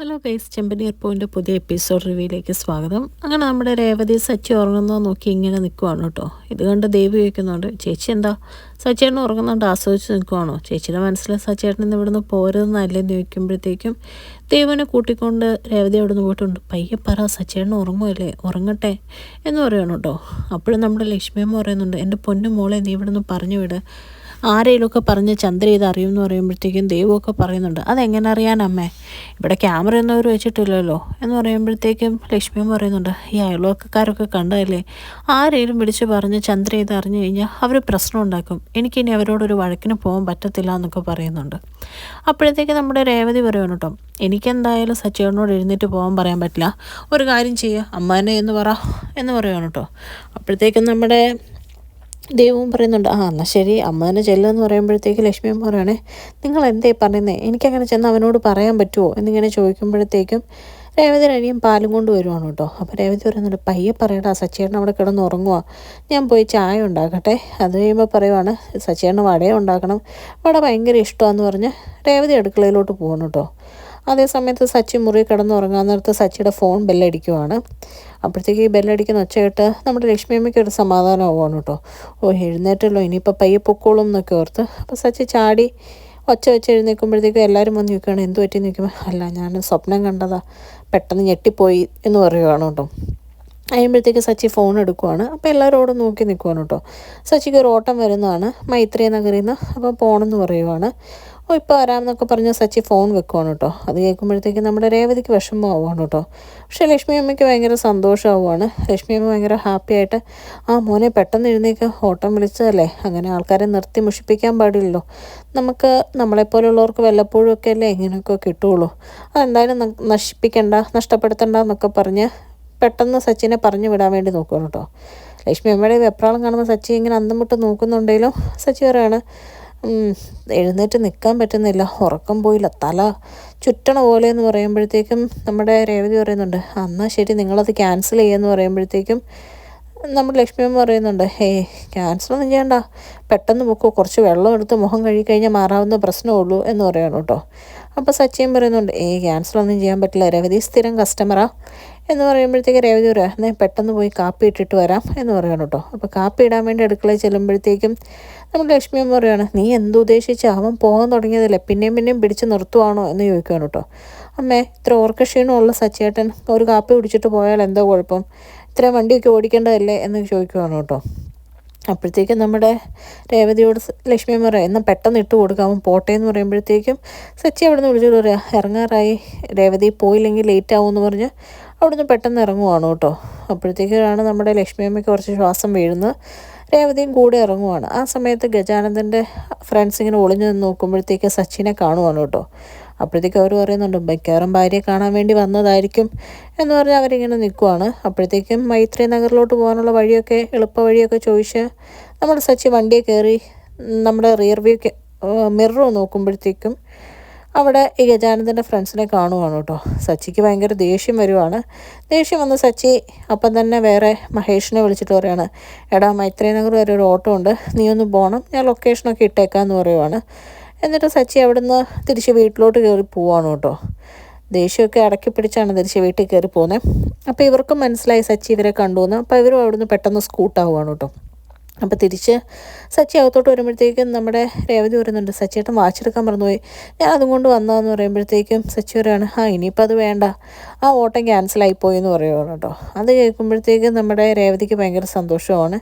Hello guys, ചെമ്പനീർ പോയിൻ്റെ പുതിയ episode റിവ്യൂയിലേക്ക് സ്വാഗതം. അങ്ങനെ നമ്മുടെ രേവതി സച്ചി ഉറങ്ങുന്നോ നോക്കി ഇങ്ങനെ നിൽക്കുവാണ് കേട്ടോ. ഇത് കണ്ട് ദേവി ചോദിക്കുന്നുണ്ട്, ചേച്ചി എന്താ സച്ചേട്ടൻ ഉറങ്ങുന്നുണ്ട് ആസ്വദിച്ച് നിൽക്കുവാണോ? ചേച്ചിയുടെ മനസ്സിൽ സച്ചേട്ടൻ ഇന്ന് ഇവിടുന്ന് പോരുന്നതല്ലേന്ന് ചോദിക്കുമ്പോഴത്തേക്കും ദേവിനെ കൂട്ടിക്കൊണ്ട് രേവതി അവിടെ നിന്ന് പോയിട്ടുണ്ട്. പയ്യെ പറ, സച്ചേട്ടൻ ഉറങ്ങുമല്ലേ, ഉറങ്ങട്ടെ എന്ന് പറയുകയാണ് കേട്ടോ. അപ്പോഴും നമ്മുടെ ലക്ഷ്മിയമ്മ പറയുന്നുണ്ട്, എൻ്റെ പൊന്നു മോളെ നീ ഇവിടെ നിന്ന് പറഞ്ഞു വിട്, ആരെങ്കിലുമൊക്കെ പറഞ്ഞ് ചന്ദ്ര ഇത് അറിയുമെന്ന് പറയുമ്പോഴത്തേക്കും ദൈവമൊക്കെ പറയുന്നുണ്ട്, അതെങ്ങനെ അറിയാനമ്മേ, ഇവിടെ ക്യാമറ ഒന്നും അവർ വെച്ചിട്ടില്ലല്ലോ എന്ന് പറയുമ്പോഴത്തേക്കും ലക്ഷ്മിയും പറയുന്നുണ്ട്, ഈ അയൽവക്കക്കാരൊക്കെ കണ്ടതല്ലേ, ആരെങ്കിലും വിളിച്ച് പറഞ്ഞ് ചന്ദ്ര ഇത് അറിഞ്ഞു കഴിഞ്ഞാൽ അവർ പ്രശ്നം ഉണ്ടാക്കും, എനിക്കിനി അവരോടൊരു വഴക്കിന് പോകാൻ പറ്റത്തില്ല എന്നൊക്കെ പറയുന്നുണ്ട്. അപ്പോഴത്തേക്ക് നമ്മുടെ രേവതി പറയുവാണ് കേട്ടോ, എനിക്കെന്തായാലും സച്ചേട്ടനോട് എഴുന്നേറ്റ് പോകാൻ പറയാൻ പറ്റില്ല, ഒരു കാര്യം ചെയ്യുക അമ്മാനെ എന്ന് പറയുവാണ് കേട്ടോ. അപ്പോഴത്തേക്കും നമ്മുടെ ദൈവവും പറയുന്നുണ്ട്, എന്നാൽ ശരി അമ്മ തന്നെ ചെല്ലുമെന്ന് പറയുമ്പോഴത്തേക്ക് ലക്ഷ്മിയും പറയുകയാണേ, നിങ്ങൾ എന്തേ പറയുന്നത്, എനിക്കങ്ങനെ ചെന്ന് അവനോട് പറയാൻ പറ്റുമോ എന്നിങ്ങനെ ചോദിക്കുമ്പോഴത്തേക്കും രേവതി അനിയും പാലും കൊണ്ട് വരുവാണ് കേട്ടോ. അപ്പോൾ രേവതി പറയുന്നുണ്ട്, പയ്യെ പറയടാ, സച്ചേട്ടൻ അവിടെ കിടന്ന് ഉറങ്ങുക, ഞാൻ പോയി ചായ ഉണ്ടാക്കട്ടെ. അത് കഴിയുമ്പോൾ പറയുവാണ്, സച്ചേട്ടന് വട ഉണ്ടാക്കണം, വട ഭയങ്കര ഇഷ്ടമാണെന്ന് പറഞ്ഞ് രേവതി അടുക്കളയിലോട്ട് പോകണം കേട്ടോ. അതേസമയത്ത് സച്ചി മുറി കിടന്ന് ഉറങ്ങാൻ നേരത്ത് സച്ചിയുടെ ഫോൺ ബെല്ലടിക്കുവാണ്. അപ്പോഴത്തേക്ക് ഈ ബെല്ലടിക്കുന്ന ഒച്ച കേട്ട് നമ്മുടെ ലക്ഷ്മിയമ്മയ്ക്ക് ഒരു സമാധാനമാവുകയാണ് കേട്ടോ. എഴുന്നേറ്റല്ലോ, ഇനിയിപ്പോൾ പയ്യെ പൊക്കോളും എന്നൊക്കെ ഓർത്ത്. അപ്പോൾ സച്ചി ചാടി ഒച്ച വെച്ച് എഴുന്നേൽക്കുമ്പോഴത്തേക്കും എല്ലാവരും വന്ന് നിൽക്കുകയാണ്. എന്ത് പറ്റി നിൽക്കുമ്പോൾ, അല്ല ഞാൻ സ്വപ്നം കണ്ടതാ, പെട്ടെന്ന് ഞെട്ടിപ്പോയി എന്ന് പറയുകയാണ് കേട്ടോ. കഴിയുമ്പോഴത്തേക്ക് സച്ചി ഫോൺ എടുക്കുവാണ്. അപ്പോൾ എല്ലാവരും അവിടെ നോക്കി നിൽക്കുവാണ് കേട്ടോ. സച്ചിക്ക് ഒരു ഓട്ടം വരുന്നതാണ് മൈത്രി നഗറിൽ നിന്ന്. അപ്പോൾ പോകണമെന്ന് പറയുവാണ്. ഇപ്പോൾ വരാമെന്നൊക്കെ പറഞ്ഞ് സച്ചി ഫോൺ വെക്കുവാണ് കേട്ടോ. അത് കേൾക്കുമ്പോഴത്തേക്കും നമ്മുടെ രേവതിക്ക് വിഷമമാവുകയാണ് കേട്ടോ. പക്ഷേ ലക്ഷ്മി അമ്മയ്ക്ക് ഭയങ്കര സന്തോഷമാവുകയാണ്. ലക്ഷ്മി അമ്മ ഭയങ്കര ഹാപ്പി ആയിട്ട്, മോനെ പെട്ടെന്ന് എഴുന്നേക്ക്, ഓട്ടം വിളിച്ചതല്ലേ, അങ്ങനെ ആൾക്കാരെ നിർത്തി മുഷിപ്പിക്കാൻ പാടില്ലല്ലോ, നമുക്ക് നമ്മളെപ്പോലുള്ളവർക്ക് വല്ലപ്പോഴും ഒക്കെ അല്ലേ ഇങ്ങനെയൊക്കെ കിട്ടുകയുള്ളൂ, അതെന്തായാലും നഷ്ടപ്പെടുത്തണ്ട എന്നൊക്കെ പറഞ്ഞ് പെട്ടെന്ന് സച്ചിനെ പറഞ്ഞു വിടാൻ വേണ്ടി നോക്കുകയാണ് കേട്ടോ. ലക്ഷ്മി അമ്മയുടെ വെപ്രാളം കാണുമ്പോൾ സച്ചി ഇങ്ങനെ അന്തം വിട്ട് നോക്കുന്നുണ്ടെങ്കിലും സച്ചി പറയാണ്, എഴുന്നേറ്റ് നിൽക്കാൻ പറ്റുന്നില്ല, ഉറക്കം പോയില്ല, തല ചുറ്റണ പോലെ എന്ന് പറയുമ്പോഴത്തേക്കും നമ്മുടെ രേവതി പറയുന്നുണ്ട്, എന്നാൽ ശരി നിങ്ങളത് ക്യാൻസൽ ചെയ്യുമെന്ന് പറയുമ്പോഴത്തേക്കും നമ്മുടെ ലക്ഷ്മിയമ്മ പറയുന്നുണ്ട്, ക്യാൻസലൊന്നും ചെയ്യണ്ട, പെട്ടെന്ന് പൊക്കോ, കുറച്ച് വെള്ളം എടുത്ത് മുഖം കഴുകിക്കഴിഞ്ഞാൽ മാറാവുന്ന പ്രശ്നമുള്ളൂ എന്ന് പറയണം കേട്ടോ. അപ്പോൾ സച്ചിയും പറയുന്നുണ്ട്, ക്യാൻസലൊന്നും ചെയ്യാൻ പറ്റില്ല, രേവതി സ്ഥിരം കസ്റ്റമറാ എന്ന് പറയുമ്പോഴത്തേക്ക് രേവതി പറയാം, ഞാൻ പെട്ടെന്ന് പോയി കാപ്പി ഇട്ടിട്ട് വരാം എന്ന് പറയണം കേട്ടോ. അപ്പോൾ കാപ്പി ഇടാൻ വേണ്ടി അടുക്കളയിൽ ചെല്ലുമ്പോഴത്തേക്കും നമ്മുടെ ലക്ഷ്മിയമ്മ പറയുകയാണ്, നീ എന്തുദ്ദേശിച്ച്, അവൻ പോകാൻ തുടങ്ങിയതല്ലേ, പിന്നെയും പിടിച്ച് നിർത്തുവാണോ എന്ന് ചോദിക്കുകയാണ് കേട്ടോ. അമ്മേ, ഇത്ര ഓർക്കക്ഷീണമുള്ള സച്ചേട്ടൻ ഒരു കാപ്പി കുടിച്ചിട്ട് പോയാൽ എന്താ കുഴപ്പം, ഇത്രയും വണ്ടിയൊക്കെ ഓടിക്കേണ്ടതല്ലേ എന്ന് ചോദിക്കുകയാണ് കേട്ടോ. അപ്പോഴത്തേക്കും നമ്മുടെ രേവതിയോട് ലക്ഷ്മിയമ്മ പറയാം, എന്നാൽ പെട്ടെന്ന് ഇട്ട് കൊടുക്കാമോ, പോട്ടെ എന്ന് പറയുമ്പോഴത്തേക്കും സച്ചി അവിടെ നിന്ന് വിളിച്ചിട്ട് പറയാം, ഇറങ്ങാറായി രേവതി, പോയില്ലെങ്കിൽ ലേറ്റ് ആവുമെന്ന് പറഞ്ഞ് അവിടുന്ന് പെട്ടെന്ന് ഇറങ്ങുവാണ് കേട്ടോ. അപ്പോഴത്തേക്കാണ് നമ്മുടെ ലക്ഷ്മിയമ്മയ്ക്ക് കുറച്ച് ശ്വാസം വീഴുന്നത്. രേവതിയും കൂടെ ഇറങ്ങുവാണ്. ആ സമയത്ത് ഗജാനന്ദൻ്റെ ഫ്രണ്ട്സ് ഇങ്ങനെ ഒളിഞ്ഞു നിന്ന് നോക്കുമ്പോഴത്തേക്ക് സച്ചിനെ കാണുവാണ് കേട്ടോ. അപ്പോഴത്തേക്ക് അവർ പറയുന്നുണ്ട്, മിക്കവാറും ഭാര്യയെ കാണാൻ വേണ്ടി വന്നതായിരിക്കും എന്ന് പറഞ്ഞ് അവരിങ്ങനെ നിൽക്കുവാണ്. അപ്പോഴത്തേക്കും മൈത്രി നഗറിലോട്ട് പോകാനുള്ള വഴിയൊക്കെ എളുപ്പ വഴിയൊക്കെ ചോദിച്ച് നമ്മുടെ സച്ചി വണ്ടിയെ കയറി നമ്മുടെ റിയർ വ്യൂ മിറർ നോക്കുമ്പോഴത്തേക്കും അവിടെ ഈ ഗജാനന്ദൻ്റെ ഫ്രണ്ട്സിനെ കാണുവാണ് കേട്ടോ. സച്ചിക്ക് ഭയങ്കര ദേഷ്യം വരുവാണ്. ദേഷ്യം വന്ന് സച്ചി അപ്പം തന്നെ വേറെ മഹേഷിനെ വിളിച്ചിട്ട് പറയുകയാണ്, എടാ മൈത്രി നഗർ വരെ ഒരു ഓട്ടോ ഉണ്ട്, നീ ഒന്ന് പോകണം, ഞാൻ ലൊക്കേഷനൊക്കെ ഇട്ടേക്കാമെന്ന് പറയുവാണ്. എന്നിട്ട് സച്ചി അവിടുന്ന് തിരിച്ച് വീട്ടിലോട്ട് കയറി പോവാണ് കേട്ടോ. ദേഷ്യമൊക്കെ അടക്കി പിടിച്ചാണ് തിരിച്ച് വീട്ടിൽ കയറി പോകുന്നത്. അപ്പോൾ ഇവർക്കും മനസ്സിലായി സച്ചി ഇവരെ കണ്ടുവന്ന്. അപ്പോൾ ഇവരും അവിടുന്ന് പെട്ടെന്ന് സ്കൂട്ടാവുകയാണ് കേട്ടോ. അപ്പോൾ തിരിച്ച് സച്ചി അകത്തോട്ട് വരുമ്പോഴത്തേക്കും നമ്മുടെ രേവതി പറയുന്നുണ്ട്, സച്ചിയേട്ടൻ വാച്ചെടുക്കാൻ മറന്നുപോയി, ഞാൻ അതും കൊണ്ട് വന്നതെന്ന് പറയുമ്പോഴത്തേക്കും സച്ചി പറയുകയാണ്, ഇനിയിപ്പോൾ അത് വേണ്ട, ആ ഓട്ടം ക്യാൻസലായിപ്പോയി എന്ന് പറയുകയാണ് കേട്ടോ. അത് കേൾക്കുമ്പോഴത്തേക്കും നമ്മുടെ രേവതിക്ക് ഭയങ്കര സന്തോഷമാണ്.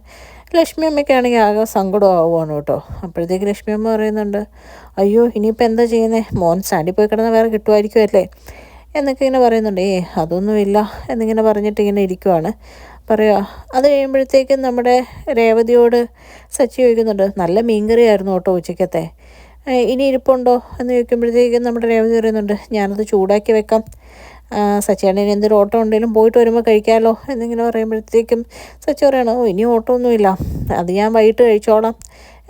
ലക്ഷ്മി അമ്മയ്ക്കാണെങ്കിൽ ആകെ സങ്കടമാവുകയാണ് കേട്ടോ. അപ്പോഴത്തേക്ക് ലക്ഷ്മി അമ്മ പറയുന്നുണ്ട്, അയ്യോ ഇനിയിപ്പോൾ എന്താ ചെയ്യുന്നത്, മോൻ സ്റ്റാൻഡിൽ പോയി കിടന്നാൽ വേറെ കിട്ടുമായിരിക്കുമല്ലേ എന്നൊക്കെ ഇങ്ങനെ പറയുന്നുണ്ട്. അതൊന്നുമില്ല എന്നിങ്ങനെ പറഞ്ഞിട്ട് ഇങ്ങനെ ഇരിക്കുവാണ് പറയുക. അത് കഴിയുമ്പോഴത്തേക്കും നമ്മുടെ രേവതിയോട് സച്ചി ചോദിക്കുന്നുണ്ട്, നല്ല മീൻകറിയായിരുന്നു കേട്ടോ ഉച്ചയ്ക്കത്തെ, ഇനി ഇരിപ്പുണ്ടോ എന്ന് ചോദിക്കുമ്പോഴത്തേക്കും നമ്മുടെ രേവതി പറയുന്നുണ്ട്, ഞാനത് ചൂടാക്കി വെക്കാം, സച്ചിയാണെങ്കിൽ എന്തൊരു ഓട്ടം ഉണ്ടെങ്കിലും പോയിട്ട് വരുമ്പോൾ കഴിക്കാമല്ലോ എന്നിങ്ങനെ പറയുമ്പോഴത്തേക്കും സച്ചി പറയണം, ഇനി ഓട്ടമൊന്നുമില്ല, അത് ഞാൻ വൈകിട്ട് കഴിച്ചോളാം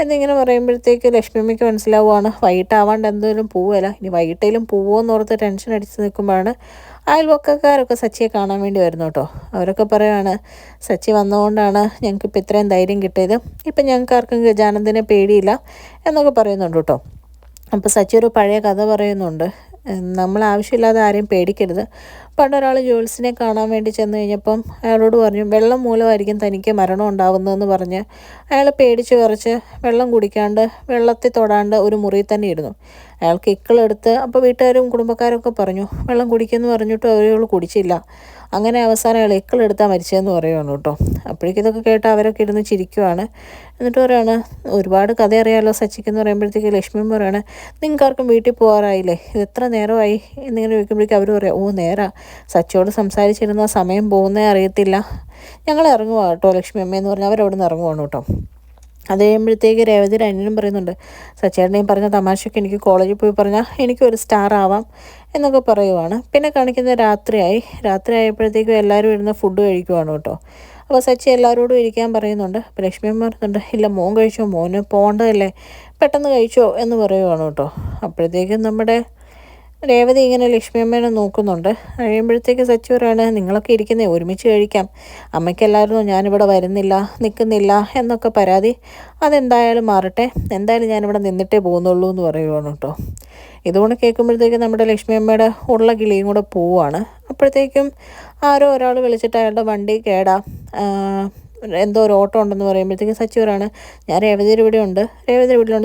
എന്നിങ്ങനെ പറയുമ്പോഴത്തേക്ക് ലക്ഷ്മിയമ്മയ്ക്ക് മനസ്സിലാവുകയാണ് വൈകിട്ടാവാണ്ട് എന്തെങ്കിലും പോവുകയില്ല, ഇനി വൈകിട്ടേലും പോവുമെന്ന് ഓർത്ത് ടെൻഷൻ അടിച്ച് നിൽക്കുമ്പോഴാണ് അയൽവക്കക്കാരൊക്കെ സച്ചിയെ കാണാൻ വേണ്ടി വരുന്നു കേട്ടോ. അവരൊക്കെ പറയുകയാണ്, സച്ചി വന്നതുകൊണ്ടാണ് ഞങ്ങൾക്കിപ്പോൾ ഇത്രയും ധൈര്യം കിട്ടിയത്, ഇപ്പം ഞങ്ങൾക്ക് ആർക്കും ഗജാനന്ദനെ പേടിയില്ല എന്നൊക്കെ പറയുന്നുണ്ട് കേട്ടോ. അപ്പോൾ സച്ചി ഒരു പഴയ കഥ പറയുന്നുണ്ട്. നമ്മൾ ആവശ്യമില്ലാതെ ആരെയും പേടിക്കരുത്. പണ്ടൊരാൾ ജോത്സ്യനെ കാണാൻ വേണ്ടി ചെന്ന് കഴിഞ്ഞപ്പം അയാളോട് പറഞ്ഞു വെള്ളം മൂലമായിരിക്കും തനിക്ക് മരണം ഉണ്ടാകുന്നതെന്ന് പറഞ്ഞ് അയാൾ പേടിച്ച് വിറച്ച് വെള്ളം കുടിക്കാണ്ട് വെള്ളത്തിൽ തൊടാണ്ട് ഒരു മുറിയിൽ തന്നെ ഇരുന്നു. അയാൾക്ക് ഇക്കളെടുത്ത് അപ്പോൾ വീട്ടുകാരും കുടുംബക്കാരൊക്കെ പറഞ്ഞു വെള്ളം കുടിക്കുമെന്ന് പറഞ്ഞിട്ട് അവരവൾ കുടിച്ചില്ല. അങ്ങനെ അവസാനം അയാൾ ഇക്കളെടുത്താൽ മരിച്ചതെന്ന് പറയുകയാണ് കേട്ടോ. അപ്പോഴേക്കും ഇതൊക്കെ കേട്ട് അവരൊക്കെ ഇരുന്ന് ചിരിക്കുവാണ്. എന്നിട്ട് പറയുകയാണ് ഒരുപാട് കഥ അറിയാമല്ലോ സച്ചിക്കെന്ന് പറയുമ്പോഴത്തേക്ക് ലക്ഷ്മി പറയുകയാണ് നിങ്ങൾക്കാർക്കും വീട്ടിൽ പോകാറായില്ലേ, ഇത് എത്ര നേരമായി എന്നിങ്ങനെ ചോദിക്കുമ്പോഴേക്കും അവർ പറയാം ഓ നേരാ, സച്ചിയോട് സംസാരിച്ചിരുന്ന സമയം പോകുന്നേ അറിയത്തില്ല, ഞങ്ങൾ ഇറങ്ങുക കേട്ടോ ലക്ഷ്മി അമ്മയെന്ന് പറഞ്ഞാൽ അവരവിടെ നിന്ന് ഇറങ്ങുവാണ് കേട്ടോ. അത് കഴിയുമ്പോഴത്തേക്ക് രേവതിയുടെ അനിയനും പറയുന്നുണ്ട് സച്ചേട്ടനെയും പറഞ്ഞ തമാശയ്ക്ക് എനിക്ക് കോളേജിൽ പോയി പറഞ്ഞാൽ എനിക്കൊരു സ്റ്റാർ ആവാം എന്നൊക്കെ പറയുവാണ്. പിന്നെ കാണിക്കുന്നത് രാത്രിയായപ്പോഴത്തേക്കും എല്ലാവരും ഇരുന്ന് ഫുഡ് കഴിക്കുവാണ് കേട്ടോ. അപ്പോൾ സച്ചി എല്ലാവരോടും ഇരിക്കാൻ പറയുന്നുണ്ട്. അപ്പോൾ ലക്ഷ്മി അമ്മ പറയുന്നുണ്ട് ഇല്ല മോൻ കഴിച്ചോ, മോന് പോകേണ്ടതല്ലേ, പെട്ടെന്ന് കഴിച്ചോ എന്ന് പറയുവാണ് കേട്ടോ. അപ്പോഴത്തേക്കും നമ്മുടെ രേവതി ഇങ്ങനെ ലക്ഷ്മി അമ്മേനെ നോക്കുന്നുണ്ട്. കഴിയുമ്പോഴത്തേക്ക് സച്ചി പറയാണ് നിങ്ങളൊക്കെ ഇരിക്കുന്നേ ഒരുമിച്ച് കഴിക്കാം, അമ്മയ്ക്കല്ലായിരുന്നു ഞാനിവിടെ വരുന്നില്ല നിൽക്കുന്നില്ല എന്നൊക്കെ പരാതി, അതെന്തായാലും മാറട്ടെ, എന്തായാലും ഞാനിവിടെ നിന്നിട്ടേ പോകുന്നുള്ളൂ എന്ന് പറയുവാണ് കേട്ടോ. ഇതുകൊണ്ട് കേൾക്കുമ്പോഴത്തേക്കും നമ്മുടെ ലക്ഷ്മി അമ്മയുടെ ഉള്ള കിളിയും കൂടെ പോവുകയാണ്. അപ്പോഴത്തേക്കും ആരോ ഒരാൾ വിളിച്ചിട്ട് അയാളുടെ വണ്ടി കേടാ, എന്തോ ഒരു ഓട്ടോ ഉണ്ടെന്ന് പറയുമ്പോഴത്തേക്കും സച്ചി പറയാണ് ഞാൻ രേവതിയുടെ വീട്ടിലുണ്ട്,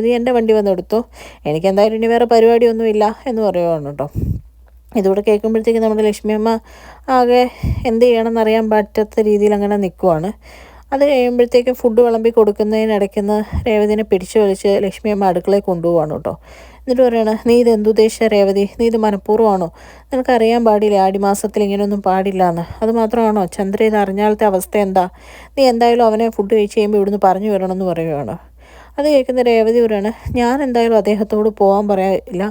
നീ എൻ്റെ വണ്ടി വന്ന് എടുത്തോ, എനിക്കെന്തായാലും ഇനി വേറെ പരിപാടിയൊന്നുമില്ല എന്ന് പറയുവാണ് കേട്ടോ. ഇതുകൂടെ കേൾക്കുമ്പോഴത്തേക്കും നമ്മുടെ ലക്ഷ്മി അമ്മ ആകെ എന്ത് ചെയ്യണമെന്നറിയാൻ പറ്റാത്ത രീതിയിൽ അങ്ങനെ നിൽക്കുവാണ്. അത് കഴിയുമ്പോഴത്തേക്കും ഫുഡ് വിളമ്പി കൊടുക്കുന്നതിനിടയ്ക്കുന്ന് രേവതിനെ പിടിച്ചു വലിച്ച് ലക്ഷ്മി അമ്മ അടുക്കളയിൽ കൊണ്ടുപോവാണ് കേട്ടോ. എന്നിട്ട് പറയണ നീ ഇത് എന്തുദ്ദേശിച്ച രേവതി, നീ ഇത് മനഃപൂർവ്വമാണോ, നിനക്കറിയാൻ പാടില്ല ആടിമാസത്തിൽ ഇങ്ങനെയൊന്നും പാടില്ല എന്ന്, അതുമാത്രമാണോ ചന്ദ്ര ഇത് അറിഞ്ഞാലത്തെ അവസ്ഥ എന്താ, നീ എന്തായാലും അവനെ ഫുഡ് കഴിച്ച് കഴിയുമ്പോൾ ഇവിടുന്ന് പറഞ്ഞു വരണമെന്ന് പറയുകയാണ്. അത് കേൾക്കുന്ന രേവതി പറയാണ് ഞാൻ എന്തായാലും അദ്ദേഹത്തോട് പോകാൻ പറയില്ല,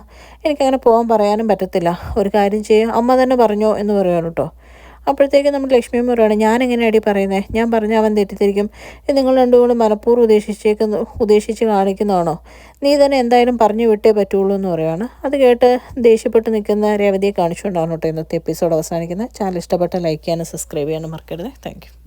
എനിക്കങ്ങനെ പോകാൻ പറയാനും പറ്റത്തില്ല, ഒരു കാര്യം ചെയ്യുക അമ്മ തന്നെ പറഞ്ഞോ എന്ന് പറയുകയാണ് കേട്ടോ. അപ്പോഴത്തേക്കും നമ്മൾ ലക്ഷ്മി അമ്മ പറയുകയാണ് ഞാനെങ്ങനെയാണ് പറയുന്നത്, ഞാൻ പറഞ്ഞാൽ അവൻ തെറ്റിദ്ധരിക്കും, നിങ്ങൾ രണ്ടും കൂടെ മനഃപൂർവ്വം ഉദ്ദേശിച്ച് കാണിക്കുന്നതാണോ, നീ തന്നെ എന്തായാലും പറഞ്ഞു വിട്ടേ പറ്റുള്ളൂ എന്ന് പറയുകയാണ്. അത് കേട്ട് ദേഷ്യപ്പെട്ട് നിൽക്കുന്ന രേവതിയെ കാണിച്ചുകൊണ്ടാണ് കേട്ടോ ഇന്നത്തെ എപ്പിസോഡ് അവസാനിക്കുന്നത്. ചാനൽ ഇഷ്ടപ്പെട്ട ലൈക്ക് ചെയ്യാനും സബ്സ്ക്രൈബ് ചെയ്യാനും മറക്കരുത്. Thank you.